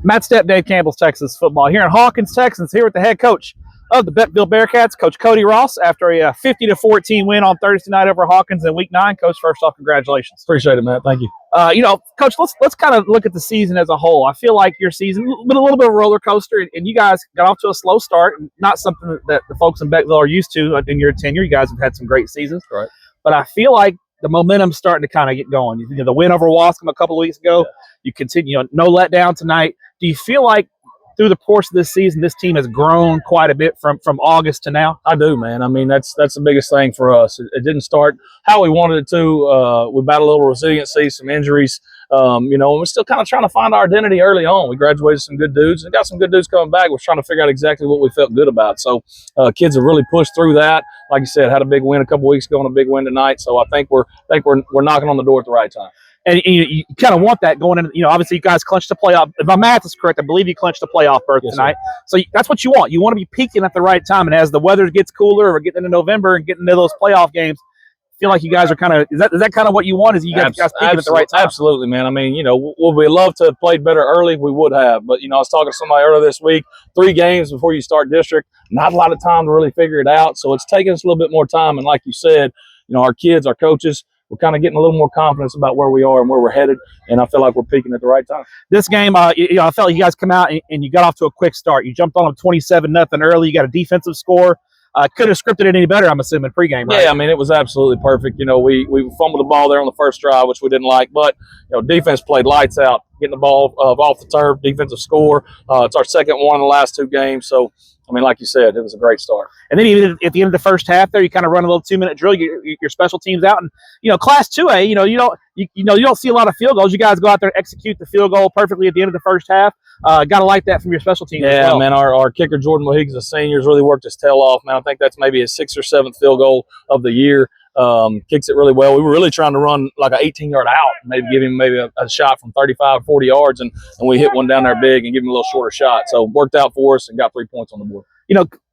Matt Stepp, Dave Campbell's Texas football. Here in Hawkins, Texas, here with the head coach of the Beckville Bearcats, Coach Cody Ross, after a 50-14 win on Thursday night over Hawkins in Week 9. Coach, first off, congratulations. Appreciate it, Matt. Thank you. Coach, let's kind of look at the season as a whole. I feel like your season been a little bit of a roller coaster, and you guys got off to a slow start. Not something that the folks in Beckville are used to in your tenure. You guys have had some great seasons, right? But I feel like the momentum's starting to kind of get going. You know, the win over Wascom a couple of weeks ago. Yeah. You continue, no letdown tonight. Do you feel like through the course of this season, this team has grown quite a bit from August to now? I do, man. I mean, that's the biggest thing for us. It didn't start how we wanted it to. We battled a little resiliency, some injuries. And we're still kind of trying to find our identity early on. We graduated some good dudes and got some good dudes coming back. We're trying to figure out exactly what we felt good about. So kids have really pushed through that. Like you said, had a big win a couple weeks ago and a big win tonight. So I think we're knocking on the door at the right time. And you kind of want that going in. Obviously you guys clinched the playoff. If my math is correct, I believe you clinched the playoff berth tonight. Sir. So that's what you want. You want to be peaking at the right time. And as the weather gets cooler, or getting into November and getting into those playoff games, feel like you guys are kind of is that kind of what you want? Is you guys peaking at the right time? Absolutely, man. I mean, would we love to have played better early? We would have, but I was talking to somebody earlier this week. 3 games before you start district, not a lot of time to really figure it out. So it's taking us a little bit more time. And like you said, our kids, our coaches, we're kind of getting a little more confidence about where we are and where we're headed, and I feel like we're peaking at the right time. This game, I felt like you guys come out and you got off to a quick start. You jumped on them 27-0 early. You got a defensive score. Could have scripted it any better, I'm assuming, pregame, right? Yeah, I mean, it was absolutely perfect. We fumbled the ball there on the first drive, which we didn't like, but defense played lights out, getting the ball off the turf, defensive score. It's our second one in the last 2 games, so I mean, like you said, it was a great start. And then even at the end of the first half, there you kind of run a little 2-minute drill. Your special teams out, and Class 2A. You don't see a lot of field goals. You guys go out there and execute the field goal perfectly at the end of the first half. Got to like that from your special teams. Yeah, as well. Man, our kicker Jordan Mohigues, a senior, has really worked his tail off. Man, I think that's maybe his 6th or 7th field goal of the year. Kicks it really well. We were really trying to run like an 18-yard out, maybe give him a shot from 35, 40 yards, and we hit one down there big and give him a little shorter shot. So worked out for us and got 3 points on the board.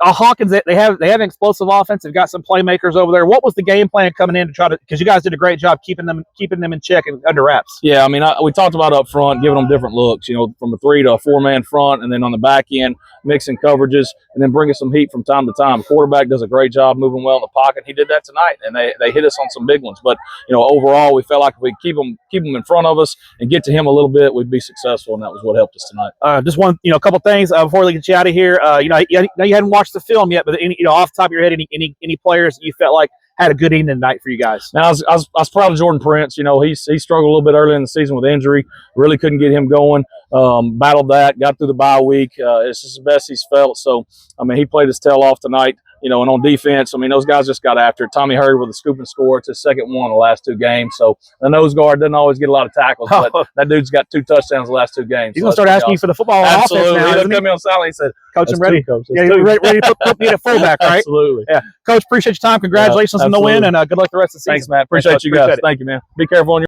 Hawkins, they have an explosive offense. They've got some playmakers over there. What was the game plan coming in to try to? Because you guys did a great job keeping them in check and under wraps. Yeah, I mean, we talked about up front, giving them different looks. From a 3 to a 4-man front, and then on the back end, mixing coverages, and then bringing some heat from time to time. The quarterback does a great job moving well in the pocket. He did that tonight, and they hit us on some big ones. But overall, we felt like if we keep them in front of us and get to him a little bit, we'd be successful, and that was what helped us tonight. Just one, a couple things before we get you out of here. You hadn't watched the film yet, but off the top of your head, any players that you felt like had a good evening tonight for you guys? Now, I was proud of Jordan Prince. He struggled a little bit early in the season with injury. Really couldn't get him going. Battled that, got through the bye week. It's just the best he's felt. So, I mean, he played his tail off tonight. And on defense, I mean, those guys just got after it. Tommy Hurd with a scoop and score. It's his second one in the last 2 games. So the nose guard doesn't always get a lot of tackles, but that dude's got 2 touchdowns the last 2 games. He's going to start asking you for the football offense now. He looked at me on sideline. He said, Coach, I'm ready. Coach. Yeah, you're ready to put me at fullback, right? Absolutely. Yeah. Coach, appreciate your time. Congratulations on the win, and good luck the rest of the season. Thanks, Matt. Appreciate you guys. Thank you, man. Be careful on your